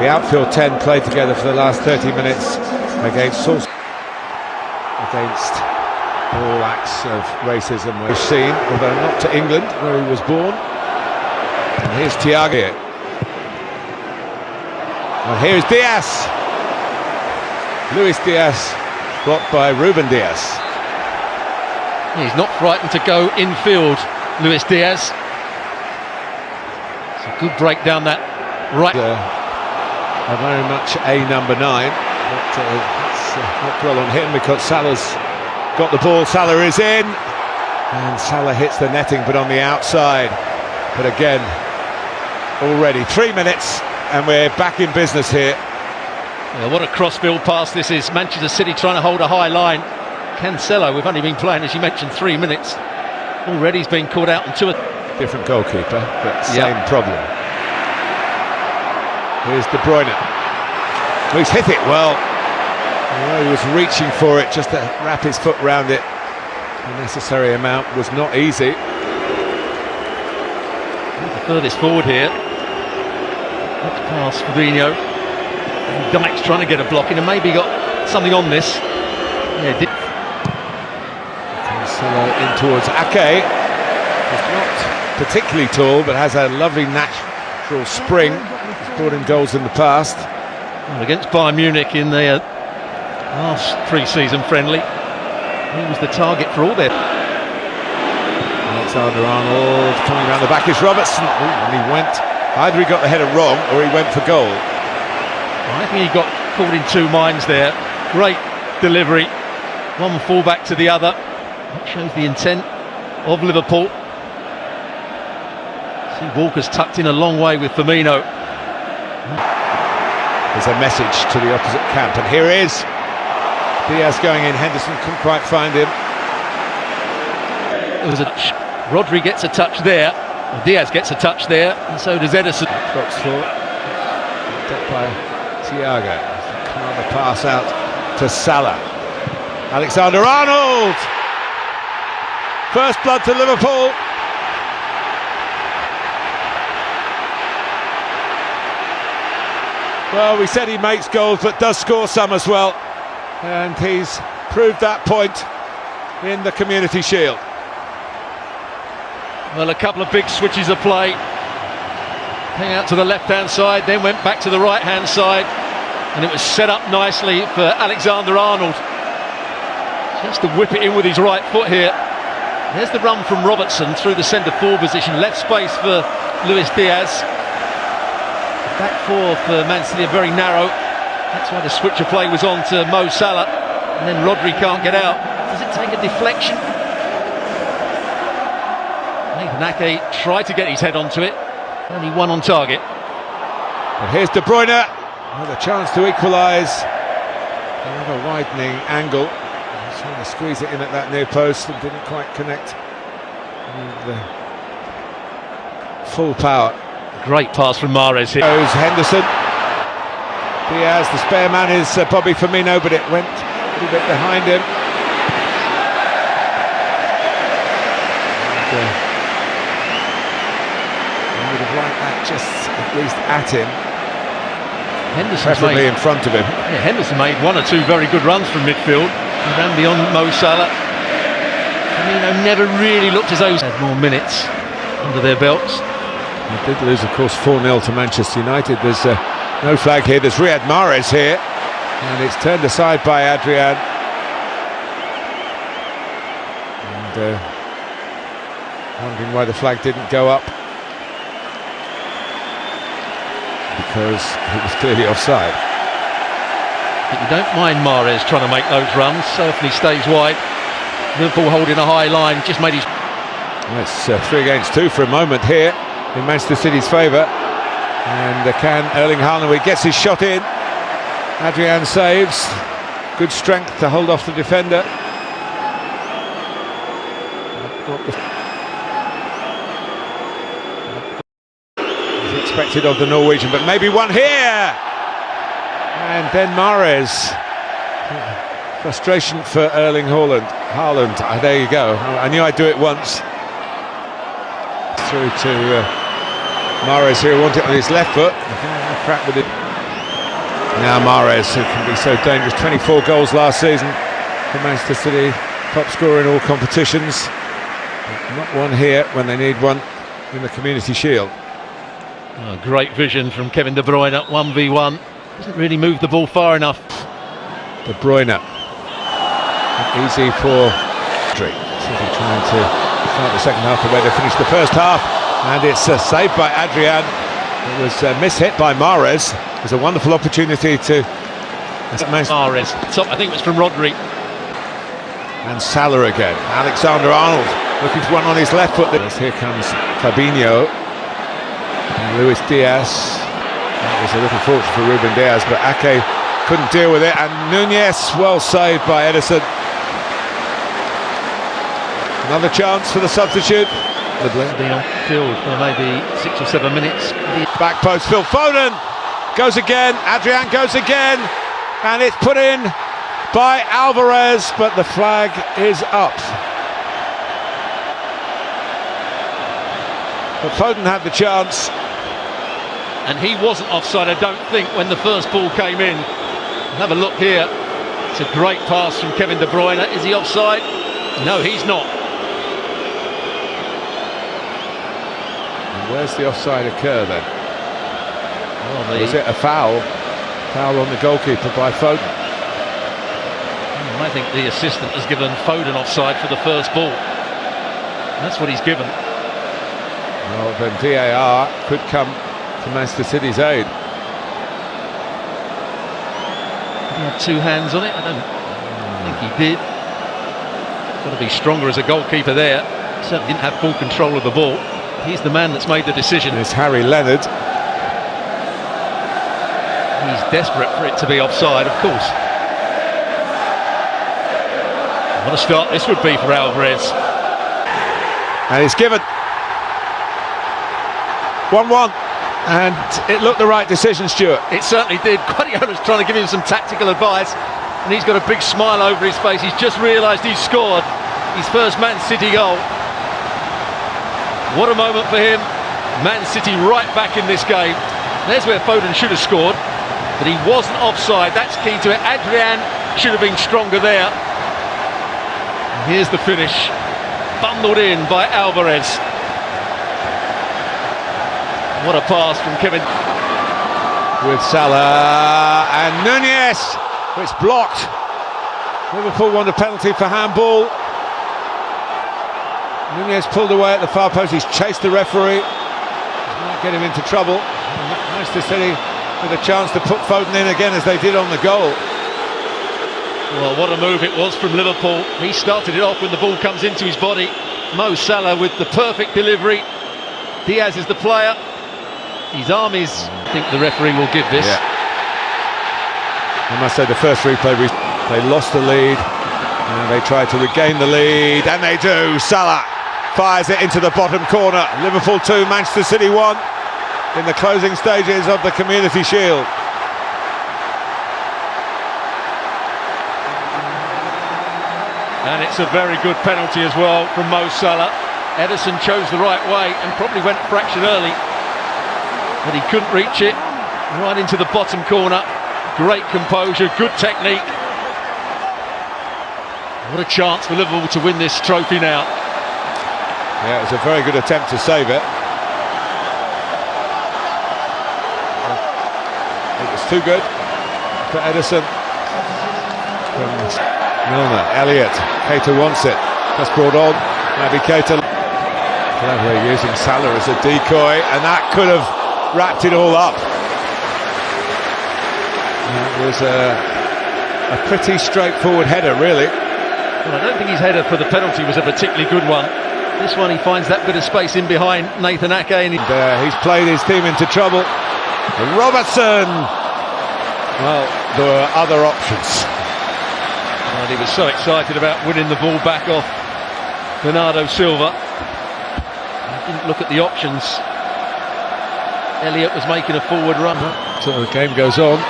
The outfield 10 played together for the last 30 minutes against Against all acts of racism we've seen, although not to England, where he was born. And here's Thiago. And here's Diaz. Luis Diaz, blocked by Ruben Diaz. He's not frightened to go infield, Luis Diaz. It's a good break down that right. Very much a number 9, but it's not well on him because Salah's got the ball. Salah is in, and Salah hits the netting, but on the outside. But again, already 3 minutes, and we're back in business here. Yeah, what a cross-field pass this is. Manchester City trying to hold a high line. Cancelo, we've only been playing, as you mentioned, 3 minutes. Already he's been caught out on 2. Different goalkeeper, but same problem. Here's De Bruyne. He's hit it well. He was reaching for it just to wrap his foot round it. The necessary amount was not easy. The furthest forward here. That's past Fabinho. And Dyke's trying to get a block in, and maybe got something on this. Yeah, did. Cancelo in towards Ake. He's not particularly tall, but has a lovely natural spring. He's brought in goals in the past. Well, against Bayern Munich in the last pre-season friendly, he was the target for all their. Alexander-Arnold coming around the back is Robertson. And he went. Either he got the header wrong or he went for goal. I think he got caught in 2 minds there. Great delivery. One fullback to the other. That shows the intent of Liverpool. See, Walker's tucked in a long way with Firmino. There's a message to the opposite camp, and here is Diaz going in. Henderson couldn't quite find him. It was Rodri gets a touch there. Diaz gets a touch there, and so does Ederson. Box 4. Picked up by Thiago. Can't pass out to Salah. Alexander-Arnold! First blood to Liverpool. Well, we said he makes goals, but does score some as well. And he's proved that point in the Community Shield. Well, a couple of big switches of play. Came out to the left-hand side, then went back to the right-hand side. And it was set up nicely for Alexander-Arnold. Just to whip it in with his right foot here. There's the run from Robertson through the centre-forward position. Left space for Luis Diaz. Back 4 for Man City are very narrow. That's why the switch of play was on to Mo Salah. And then Rodri can't get out. Does it take a deflection? Nathan Ake tried to get his head onto it. Only 1 on target. And here's De Bruyne with a chance to equalise. Another widening angle. He's trying to squeeze it in at that near post and didn't quite connect with full power. Great pass from Mahrez here. Goes Henderson. Diaz, the spare man is Bobby Firmino, but it went a little bit behind him. And, I would have liked that just at least at him. Preferably in front of him. Yeah, Henderson made 1 or 2 very good runs from midfield. He ran beyond Mo Salah. Firmino never really looked as though he had more minutes under their belts. They did lose, of course, 4-0 to Manchester United. There's no flag here. There's Riyad Mahrez here. And it's turned aside by Adrian. And wondering why the flag didn't go up. Because he was clearly offside. But you don't mind Mahrez trying to make those runs. Certainly stays wide. Liverpool holding a high line. Just made his... It's 3 against 2 for a moment here in Manchester City's favour. And can Erling Haaland gets his shot in. Adrian saves. Good strength to hold off the defender. As expected of the Norwegian, but maybe one here. And then Mahrez. Frustration for Erling Haaland. There you go. I knew I'd do it once. Through to Mahrez here, want it on his left foot. Crack with it. Now Mahrez, who can be so dangerous, 24 goals last season for Manchester City, top scorer in all competitions. Not one here when they need one in the Community Shield. Oh, great vision from Kevin De Bruyne at 1v1. Doesn't really move the ball far enough. De Bruyne. Easy for City trying to start the second half the way they finished the first half. And it's saved by Adrian. It was mishit by Mahrez. It was a wonderful opportunity to... Mahrez. Top, I think it was from Rodri. And Salah again. Alexander-Arnold looking to run on his left foot. Here comes Fabinho. And Luis Diaz. That was a little fortunate for Ruben Diaz, but Ake couldn't deal with it. And Nunez, well saved by Edison. Another chance for the substitute. The field for maybe 6 or 7 minutes. Back post, Phil Foden goes again. Adrian goes again, and it's put in by Alvarez, but the flag is up. But Foden had the chance. And he wasn't offside, I don't think, when the first ball came in. Have a look here. It's a great pass from Kevin De Bruyne. Is he offside? No, he's not. And where's the offside occur then? Well, is it a foul? Foul on the goalkeeper by Foden. I think the assistant has given Foden offside for the first ball. That's what he's given. Well, then VAR could come to Manchester City's aid. Did he have two hands on it? I don't think he did. Got to be stronger as a goalkeeper there. Certainly didn't have full control of the ball. He's the man that's made the decision. It's Harry Leonard. He's desperate for it to be offside, of course. What a start this would be for Alvarez. And it's given. 1-1. And it looked the right decision, Stuart. It certainly did. Guardiola's trying to give him some tactical advice, and he's got a big smile over his face. He's just realised he's scored his first Man City goal. What a moment for him. Man City right back in this game. There's where Foden should have scored, but he wasn't offside. That's key to it. Adrian should have been stronger there. And here's the finish. Bundled in by Alvarez. What a pass from Kevin. With Salah and Nunez. It's blocked. Liverpool won a penalty for handball. Nunez pulled away at the far post. He's chased the referee. Might get him into trouble. Manchester City with a chance to put Foden in again as they did on the goal. Well, what a move it was from Liverpool. He started it off when the ball comes into his body. Mo Salah with the perfect delivery. Diaz is the player. His arm is... I think the referee will give this. Yeah. I must say the first replay, they lost the lead and they tried to regain the lead, and they do. Salah fires it into the bottom corner. Liverpool 2, Manchester City 1 in the closing stages of the Community Shield. And it's a very good penalty as well from Mo Salah. Edison chose the right way and probably went a fraction early, but he couldn't reach it. Right into the bottom corner. Great composure, good technique. What a chance for Liverpool to win this trophy now. Yeah, it was a very good attempt to save it. It was too good for Edison. From Milner, Elliott, Keita wants it. That's brought on. Maybe Keita. Clever using Salah as a decoy, and that could have wrapped it all up. It was a pretty straightforward header, really. Well, I don't think his header for the penalty was a particularly good one. This one, he finds that bit of space in behind Nathan Ake, and he's played his team into trouble. Robertson. Well, there were other options. And he was so excited about winning the ball back off Bernardo Silva. He didn't look at the options. Elliott was making a forward run. So the game goes on.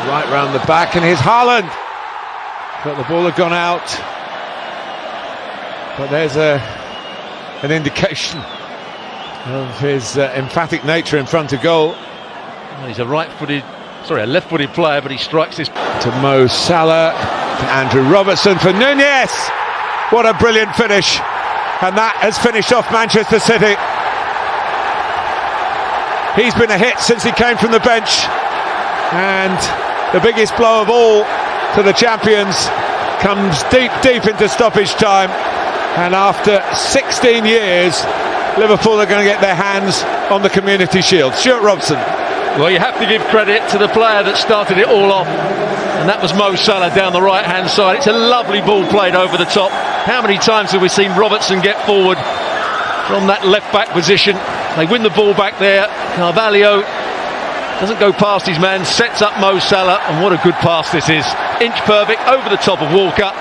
Right round the back, and here's Haaland. But the ball had gone out. But there's an indication of his emphatic nature in front of goal. Well, he's a right-footed Sorry, a left-footed player, but he strikes this. To Mo Salah, to Andrew Robertson for Nunez. What a brilliant finish. And that has finished off Manchester City. He's been a hit since he came from the bench. And the biggest blow of all to the champions comes deep into stoppage time. And after 16 years, Liverpool are going to get their hands on the Community Shield. Stuart Robson. Well, you have to give credit to the player that started it all off, and that was Mo Salah down the right-hand side. It's a lovely ball played over the top. How many times have we seen Robertson get forward from that left-back position? They win the ball back there. Carvalho doesn't go past his man, sets up Mo Salah, and what a good pass this is. Inch perfect over the top of Walker.